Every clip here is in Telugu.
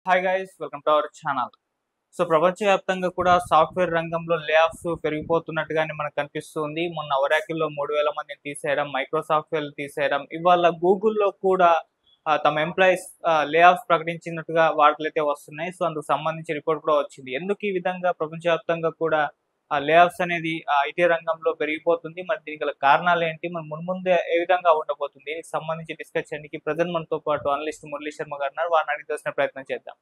Hi guys, welcome to our channel. So ప్రపంచవ్యాప్తంగా కూడా సాఫ్ట్వేర్ రంగంలో లే ఆఫ్స్ పెరిగిపోతున్నట్టుగానే మనకు కనిపిస్తుంది. మొన్న ఒరాకిల్లో 3,000 మందిని తీసేయడం, మైక్రోసాఫ్ట్ తీసేయడం, ఇవాళ గూగుల్లో కూడా తమ ఎంప్లాయీస్ లే ఆఫ్స్ ప్రకటించినట్టుగా వార్తలైతే వస్తున్నాయి. సో అందుకు సంబంధించి రిపోర్ట్ కూడా వచ్చింది. ఎందుకు ఈ విధంగా ప్రపంచవ్యాప్తంగా కూడా లే ఆఫ్స్ అనేది ఐటీ రంగంలో పెరిగిపోతుంది? మరి దీనికి గల కారణాలు ఏంటి? మరి మున్ముందే ఏ విధంగా ఉండబోతుంది? దీనికి సంబంధించి డిస్కస్ చేయడానికి ప్రజెంట్ మనతో పాటు అనలిస్ట్ మురళీ శర్మ గారు ఉన్నారు. వారిని అడిగి తెలిసిన ప్రయత్నం చేద్దాం.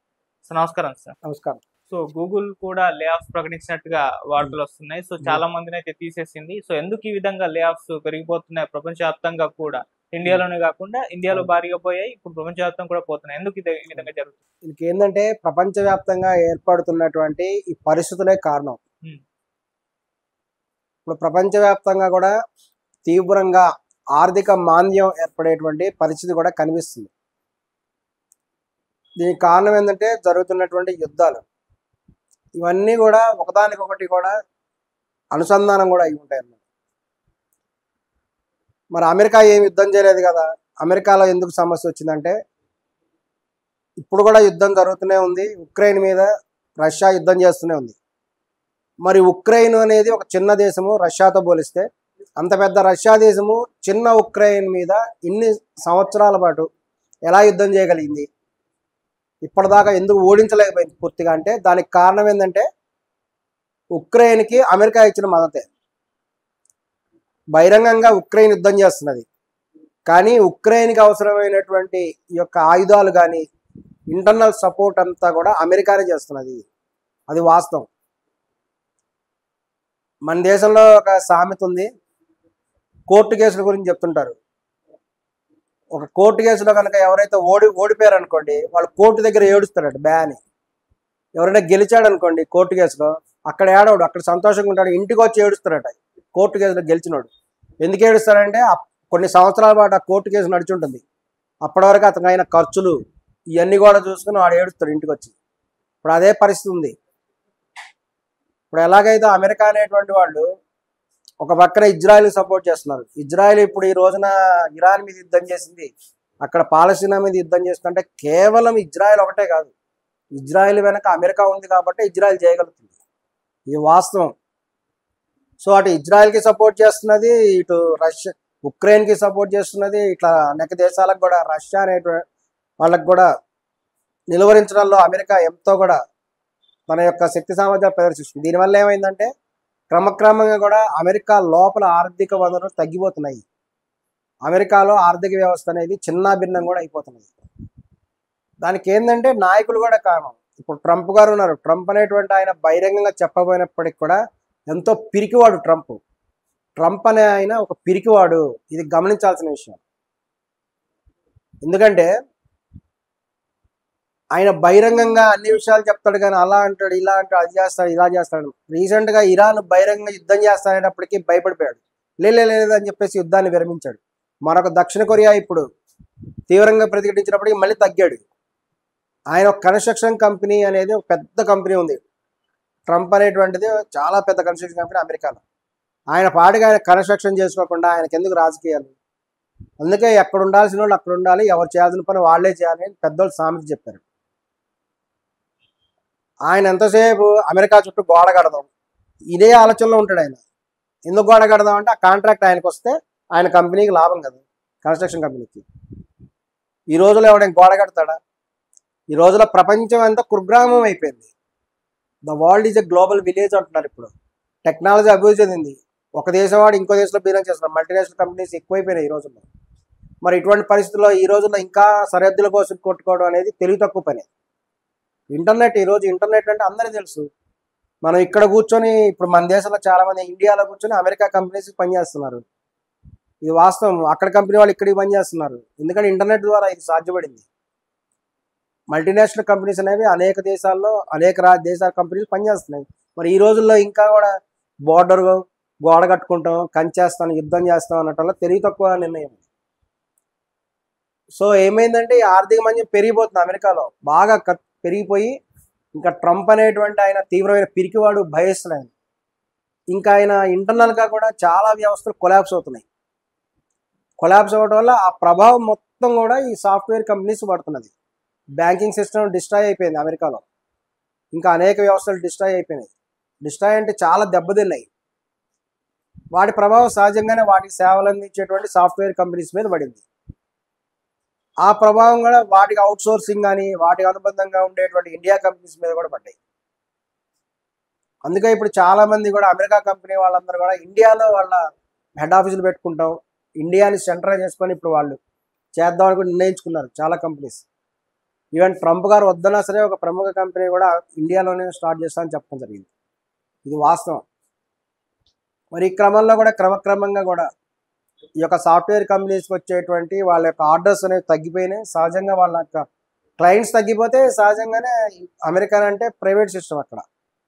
సో నమస్కారం సార్. నమస్కారం. సో గూగుల్ కూడా లే ఆఫ్స్ ప్రకటించినట్టుగా వార్తలు వస్తున్నాయి. సో చాలా మందిని అయితే తీసేసింది. సో ఎందుకు ఈ విధంగా లే ఆఫ్స్ పెరిగిపోతున్నాయి ప్రపంచవ్యాప్తంగా కూడా? ఇండియాలోనే కాకుండా ఇండియాలో భారీగా పోయాయి, ఇప్పుడు ప్రపంచవ్యాప్తంగా కూడా పోతున్నాయి. ఎందుకు ఈ విధంగా జరుగుతుంది? దీనికి ఏంటంటే ప్రపంచవ్యాప్తంగా ఏర్పడుతున్నటువంటి ఈ పరిస్థితులే కారణం. ఇప్పుడు ప్రపంచవ్యాప్తంగా కూడా తీవ్రంగా ఆర్థిక మాంద్యం ఏర్పడేటువంటి పరిస్థితి కూడా కనిపిస్తుంది. దీనికి కారణం ఏంటంటే జరుగుతున్నటువంటి యుద్ధాలు. ఇవన్నీ కూడా ఒకదానికొకటి కూడా అనుసంధానం కూడా అయి ఉంటాయి అన్నమాట. మరి అమెరికా ఏం యుద్ధం చేయలేదు కదా. అమెరికాలో ఎందుకు సమస్య వచ్చిందంటే ఇప్పుడు కూడా యుద్ధం జరుగుతూనే ఉంది. ఉక్రెయిన్ మీద రష్యా యుద్ధం చేస్తూనే ఉంది. మరి ఉక్రెయిన్ అనేది ఒక చిన్న దేశము, రష్యాతో పోలిస్తే అంత పెద్ద రష్యా దేశము చిన్న ఉక్రెయిన్ మీద ఇన్ని సంవత్సరాల పాటు ఎలా యుద్ధం చేయగలిగింది? ఇప్పటిదాకా ఎందుకు ఓడించలేకపోయింది పూర్తిగా అంటే దానికి కారణం ఏంటంటే ఉక్రెయిన్కి అమెరికా ఇచ్చిన మద్దతే. బహిరంగంగా ఉక్రెయిన్ యుద్ధం చేస్తున్నది, కానీ ఉక్రెయిన్కి అవసరమైనటువంటి ఈ యొక్క ఆయుధాలు కానీ ఇంటర్నల్ సపోర్ట్ అంతా కూడా అమెరికానే చేస్తున్నది. అది వాస్తవం. మన దేశంలో ఒక సామెత ఉంది, కోర్టు కేసుల గురించి చెప్తుంటారు. ఒక కోర్టు కేసులో కనుక ఎవరైతే ఓడిపోయారు అనుకోండి, వాళ్ళు కోర్టు దగ్గర ఏడుస్తారట బ్యా అని. ఎవరైనా గెలిచాడు అనుకోండి కోర్టు కేసులో, అక్కడ ఏడవడు, అక్కడ సంతోషంగా ఉంటాడు, ఇంటికి వచ్చి ఏడుస్తారట కోర్టు కేసులో గెలిచినోడు. ఎందుకు ఏడుస్తారంటే కొన్ని సంవత్సరాల పాటు ఆ కోర్టు కేసు నడుచుంటుంది. అప్పటి వరకు అతను అయిన ఖర్చులు ఇవన్నీ కూడా చూసుకుని వాడు ఏడుస్తాడు ఇంటికి వచ్చి. ఇప్పుడు అదే పరిస్థితి ఉంది. ఇప్పుడు ఎలాగైతే అమెరికా అనేటువంటి వాళ్ళు ఒక పక్కన ఇజ్రాయెల్ సపోర్ట్ చేస్తున్నారు. ఇజ్రాయెల్ ఇప్పుడు ఈ రోజున ఇరాన్ మీద యుద్ధం చేసింది, అక్కడ పాలస్తీనా మీద యుద్ధం చేస్తుంటే కేవలం ఇజ్రాయెల్ ఒకటే కాదు, ఇజ్రాయెల్ వెనక అమెరికా ఉంది కాబట్టి ఇజ్రాయెల్ చేయగలుగుతుంది. ఇది వాస్తవం. సో అటు ఇజ్రాయెల్కి సపోర్ట్ చేస్తున్నది, ఇటు ఉక్రెయిన్కి సపోర్ట్ చేస్తున్నది. ఇట్లా అనేక దేశాలకు కూడా రష్యా అనేటువంటి వాళ్ళకు కూడా నిలువరించడంలో అమెరికా ఎంతో కూడా తన యొక్క శక్తి సామర్థ్యాలు ప్రదర్శిస్తుంది. దీనివల్ల ఏమైందంటే క్రమక్రమంగా కూడా అమెరికా లోపల ఆర్థిక వనరులు తగ్గిపోతున్నాయి. అమెరికాలో ఆర్థిక వ్యవస్థ అనేది చిన్నాభిన్నం కూడా అయిపోతున్నది. దానికి ఏంటంటే నాయకులు కూడా కారణం. ఇప్పుడు ట్రంప్ గారు ఉన్నారు. ట్రంప్ అనేటువంటి ఆయన బహిరంగంగా చెప్పబోయినప్పటికి కూడా ఎంతో పిరికివాడు ట్రంప్. ట్రంప్ అనే ఆయన ఒక పిరికివాడు, ఇది గమనించాల్సిన విషయం. ఎందుకంటే ఆయన బహిరంగంగా అన్ని విషయాలు చెప్తాడు, కానీ అలా అంటాడు, ఇలా అంటాడు, అది చేస్తాడు, ఇలా చేస్తాడు. రీసెంట్గా ఇరాన్ బహిరంగంగా యుద్ధం చేస్తాడేటప్పటికీ భయపడిపోయాడు, లేదని చెప్పేసి యుద్ధాన్ని విరమించాడు. మరొక దక్షిణ కొరియా ఇప్పుడు తీవ్రంగా ప్రతిఘటించినప్పటికీ మళ్ళీ తగ్గాడు. ఆయన ఒక కన్స్ట్రక్షన్ కంపెనీ అనేది ఒక పెద్ద కంపెనీ ఉంది. ట్రంప్ అనేటువంటిది చాలా పెద్ద కన్స్ట్రక్షన్ కంపెనీ అమెరికాలో. ఆయన పాటిగా ఆయన కన్స్ట్రక్షన్ చేసుకోకుండా ఆయనకి ఎందుకు రాజకీయాలు? అందుకే ఎక్కడ ఉండాల్సిన వాళ్ళు అక్కడ ఉండాలి, ఎవరు చేయాల్సిన పని వాళ్ళే చేయాలి అని పెద్దోళ్ళు సామెత చెప్పారు. ఆయన ఎంతసేపు అమెరికా చుట్టూ గోడ కడదాం ఇదే ఆలోచనలో ఉంటాడు ఆయన. ఎందుకు గోడ కడదాం అంటే ఆ కాంట్రాక్ట్ ఆయనకు వస్తే ఆయన కంపెనీకి లాభం కదా, కన్స్ట్రక్షన్ కంపెనీకి. ఈ రోజులో ఎవడైనా గోడ కడతాడా? ఈ రోజులో ప్రపంచం అంతా కుగ్రామం అయిపోయింది. The world is a global village అంటున్నారు. ఇప్పుడు టెక్నాలజీ అభివృద్ధి చెందింది. ఒక దేశం వాడు ఇంకో దేశంలో బిజినెస్ చేస్తున్నారు. మల్టీనేషనల్ కంపెనీస్ ఎక్కువైపోయినాయి ఈ రోజుల్లో. మరి ఇటువంటి పరిస్థితుల్లో ఈ రోజుల్లో ఇంకా సరిహద్దుల కోసం కొట్టుకోవడం అనేది తెలివి తక్కువ పని. ఇంటర్నెట్, ఈరోజు ఇంటర్నెట్ అంటే అందరికీ తెలుసు. మనం ఇక్కడ కూర్చొని ఇప్పుడు మన దేశంలో చాలామంది ఇండియాలో కూర్చొని అమెరికా కంపెనీస్కి పనిచేస్తున్నారు. ఇది వాస్తవం. అక్కడ కంపెనీ వాళ్ళు ఇక్కడికి పనిచేస్తున్నారు. ఎందుకంటే ఇంటర్నెట్ ద్వారా ఇది సాధ్యపడింది. మల్టీనేషనల్ కంపెనీస్ అనేవి అనేక దేశాల్లో అనేక దేశాల కంపెనీలు పనిచేస్తున్నాయి. మరి ఈ రోజుల్లో ఇంకా కూడా బోర్డర్ గోడ కట్టుకుంటాం, కంచేస్తాం, యుద్ధం చేస్తాం అన్నట్టు తెలివి తక్కువ నిర్ణయం. సో ఏమైందంటే ఈ ఆర్థిక మాంద్యం పెరిగిపోతుంది అమెరికాలో, బాగా పెరిగిపోయి ఇంకా ట్రంప్ అనేటువంటి ఆయన తీవ్రమైన పిరికివాడు, భయస్తున్నాయి. ఇంకా ఆయన ఇంటర్నల్గా కూడా చాలా వ్యవస్థలు కొలాప్స్ అవుతున్నాయి. కొలాప్స్ అవ్వడం వల్ల ఆ ప్రభావం మొత్తం కూడా ఈ సాఫ్ట్వేర్ కంపెనీస్ పడుతున్నది. బ్యాంకింగ్ సిస్టమ్ డిస్ట్రాయ్ అయిపోయింది అమెరికాలో. ఇంకా అనేక వ్యవస్థలు డిస్ట్రాయ్ అయిపోయినాయి. డిస్ట్రాయ్ అంటే చాలా దెబ్బతిన్నాయి. వాటి ప్రభావం సహజంగానే వాటికి సేవలు అందించేటువంటి సాఫ్ట్వేర్ కంపెనీస్ మీద పడింది. ఆ ప్రభావం కూడా వాటికి అవుట్ సోర్సింగ్ కానీ వాటికి అనుబంధంగా ఉండేటువంటి ఇండియా కంపెనీస్ మీద కూడా పడ్డాయి. అందుకే ఇప్పుడు చాలా మంది కూడా అమెరికా కంపెనీ వాళ్ళందరూ కూడా ఇండియాలో వాళ్ళ హెడ్ ఆఫీసులు పెట్టుకుంటాం, ఇండియాని సెంటర్ చేసుకొని ఇప్పుడు వాళ్ళు చేద్దాం అనుకుని నిర్ణయించుకున్నారు చాలా కంపెనీస్. ఈవెన్ ట్రంప్ గారు వద్దన్నా సరే ఒక ప్రముఖ కంపెనీ కూడా ఇండియాలోనే స్టార్ట్ చేస్తామని చెప్పడం జరిగింది. ఇది వాస్తవం. మరి ఈ క్రమంలో కూడా క్రమక్రమంగా కూడా ఈ యొక్క సాఫ్ట్వేర్ కంపెనీస్కి వచ్చేటువంటి వాళ్ళ యొక్క ఆర్డర్స్ అనేవి తగ్గిపోయినాయి. సహజంగా వాళ్ళ యొక్క క్లయింట్స్ తగ్గిపోతే సహజంగానే అమెరికా అంటే ప్రైవేట్ సిస్టమ్, అక్కడ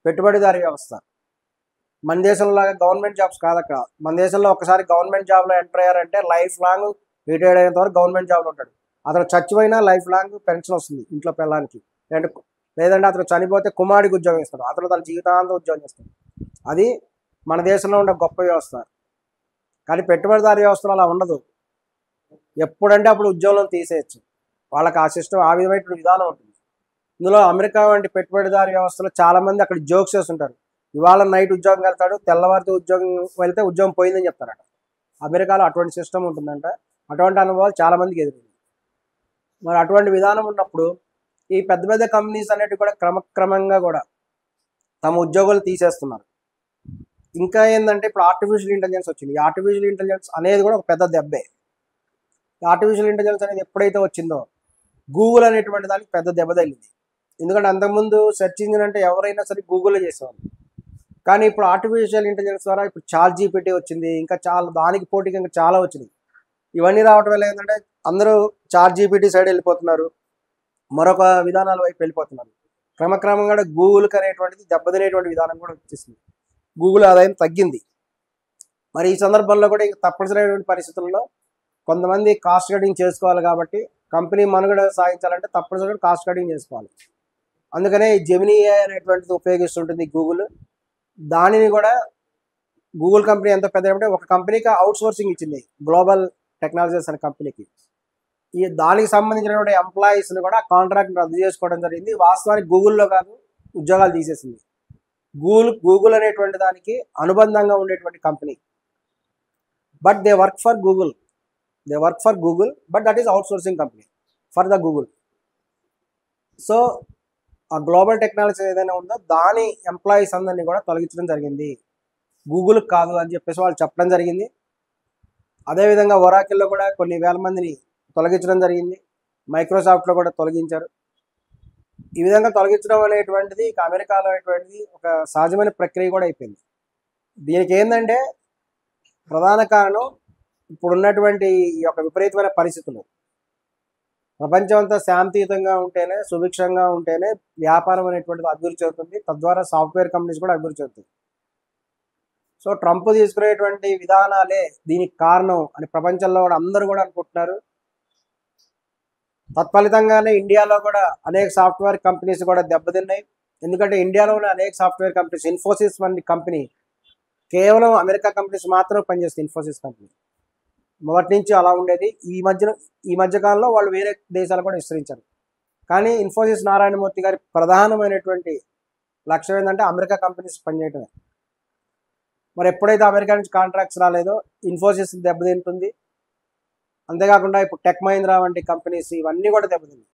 పెట్టుబడిదారీ వ్యవస్థ. మన దేశంలో గవర్నమెంట్ జాబ్స్ కాదు అక్కడ. మన దేశంలో ఒకసారి గవర్నమెంట్ జాబ్లో ఎంటర్ అయ్యారంటే లైఫ్ లాంగ్ రిటైర్డ్ అయినంత వరకు గవర్నమెంట్ జాబ్లో ఉంటాడు. అతను చచ్చిపోయినా లైఫ్ లాంగ్ పెన్షన్ వస్తుంది ఇంట్లో పిల్లలకి. లేదంటే అతను చనిపోతే కుమారుడికి ఉద్యోగం ఇస్తాడు, అతను తన జీవితాంతం ఉద్యోగం చేస్తాడు. అది మన దేశంలో ఉండే గొప్ప వ్యవస్థ. కానీ పెట్టుబడిదారీ వ్యవస్థలో అలా ఉండదు. ఎప్పుడంటే అప్పుడు ఉద్యోగం తీసేయచ్చు. వాళ్ళకి ఆ సిస్టమ్ ఆ విధమైన విధానం ఉంటుంది. ఇందులో అమెరికా వంటి పెట్టుబడిదారీ వ్యవస్థలో చాలామంది అక్కడ జోక్స్ చేస్తుంటారు. ఇవాళ నైట్ ఉద్యోగం వెళ్తాడు, తెల్లవారితో ఉద్యోగం వెళ్తే ఉద్యోగం పోయిందని చెప్తారట. అమెరికాలో అటువంటి సిస్టమ్ ఉంటుందంట. అటువంటి అనుభవాలు చాలామందికి ఎదురైంది. మరి అటువంటి విధానం ఉన్నప్పుడు ఈ పెద్ద పెద్ద కంపెనీస్ అనేటివి కూడా క్రమక్రమంగా కూడా తమ ఉద్యోగులు తీసేస్తున్నారు. ఇంకా ఏంటంటే ఇప్పుడు ఆర్టిఫిషియల్ ఇంటెలిజెన్స్ వచ్చింది. ఈ ఆర్టిఫిషియల్ ఇంటెలిజెన్స్ అనేది కూడా ఒక పెద్ద దెబ్బే. ఆర్టిఫిషియల్ ఇంటెలిజెన్స్ అనేది ఎప్పుడైతే వచ్చిందో గూగుల్ అనేటువంటి దానికి పెద్ద దెబ్బ తగిలింది. ఎందుకంటే అంతకుముందు సెర్చ్ ఇంజిన్ అంటే ఎవరైనా సరే గూగుల్లో చేసేవాళ్ళు. కానీ ఇప్పుడు ఆర్టిఫిషియల్ ఇంటెలిజెన్స్ ద్వారా ఇప్పుడు చాట్ జీపీటీ వచ్చింది, ఇంకా చాలా దానికి పోటీగా ఇంకా చాలా వచ్చినాయి. ఇవన్నీ రావటం వల్ల ఏంటంటే అందరూ చాట్ జీపీటీ సైడ్ వెళ్ళిపోతున్నారు, మరొక విధానాల వైపు వెళ్ళిపోతున్నారు. క్రమక్రమంగా గూగుల్కి అనేటువంటిది దెబ్బతినేటువంటి విధానం కూడా వచ్చేసింది. గూగుల్ ఆదాయం తగ్గింది. మరి ఈ సందర్భంలో కూడా ఇంకా తప్పనిసరైనటువంటి పరిస్థితుల్లో కొంతమంది కాస్ట్ కటింగ్ చేసుకోవాలి. కాబట్టి కంపెనీ మనుగడ సాగించాలంటే తప్పనిసరిగా కాస్ట్ కటింగ్ చేసుకోవాలి. అందుకనే ఈ జెమినీ AI అనేటువంటిది ఉపయోగిస్తుంటుంది గూగుల్. దానిని కూడా గూగుల్ కంపెనీ ఎంత పెద్ద అంటే ఒక కంపెనీకి అవుట్ సోర్సింగ్ ఇచ్చింది, గ్లోబల్ టెక్నాలజీస్ అనే కంపెనీకి. ఈ దానికి సంబంధించినటువంటి ఎంప్లాయీస్ని కూడా కాంట్రాక్ట్ రద్దు చేసుకోవడం జరిగింది. వాస్తవానికి గూగుల్లో కాదు, ఉద్యోగాలు తీసేసింది. గూగుల్ అనేటువంటి దానికి అనుబంధంగా ఉండేటువంటి company. But they work for Google, but that is out sourcing company for the Google. So ఆ గ్లోబల్ టెక్నాలజీ ఏదైనా ఉందో దాని ఎంప్లాయీస్ అందరినీ కూడా తొలగించడం జరిగింది, గూగుల్ కాదు అని చెప్పేసి వాళ్ళు చెప్పడం జరిగింది. అదేవిధంగా ఒరాకిల్లో కూడా కొన్ని వేల మందిని తొలగించడం జరిగింది, మైక్రోసాఫ్ట్లో కూడా తొలగించారు. ఈ విధంగా తొలగించడం అనేటువంటిది ఇక అమెరికాలో అనేటువంటిది ఒక సహజమైన ప్రక్రియ కూడా అయిపోయింది. దీనికి ఏంటంటే ప్రధాన కారణం ఇప్పుడున్నటువంటి ఈ యొక్క విపరీతమైన పరిస్థితులు. ప్రపంచం అంతా శాంతియుతంగా ఉంటేనే, సుభిక్షంగా ఉంటేనే వ్యాపారం అనేటువంటిది అభివృద్ధి చెందుతుంది. తద్వారా సాఫ్ట్వేర్ కంపెనీస్ కూడా అభివృద్ధి చెందుతాయి. సో ట్రంప్ తీసుకునేటువంటి విధానాలే దీనికి కారణం అని ప్రపంచంలో కూడా అందరూ కూడా అనుకుంటున్నారు. తత్ఫలితంగానే ఇండియాలో కూడా అనేక సాఫ్ట్వేర్ కంపెనీస్ కూడా దెబ్బతిన్నాయి. ఎందుకంటే ఇండియాలో ఉన్న అనేక సాఫ్ట్వేర్ కంపెనీస్, ఇన్ఫోసిస్ వంటి కంపెనీ కేవలం అమెరికా కంపెనీస్ మాత్రమే పనిచేస్తుంది. ఇన్ఫోసిస్ కంపెనీ మొదటి నుంచి అలా ఉండేది. ఈ మధ్యకాలంలో వాళ్ళు వేరే దేశాలు కూడా విస్తరించారు. కానీ ఇన్ఫోసిస్ నారాయణమూర్తి గారి ప్రధానమైనటువంటి లక్ష్యం ఏంటంటే అమెరికా కంపెనీస్ పనిచేయటమే. మరి ఎప్పుడైతే అమెరికా నుంచి కాంట్రాక్ట్స్ రాలేదో ఇన్ఫోసిస్ దెబ్బతింటుంది. అంతేకాకుండా ఇప్పుడు టెక్ మహీంద్రా వంటి కంపెనీస్ ఇవన్నీ కూడా దెబ్బతింది.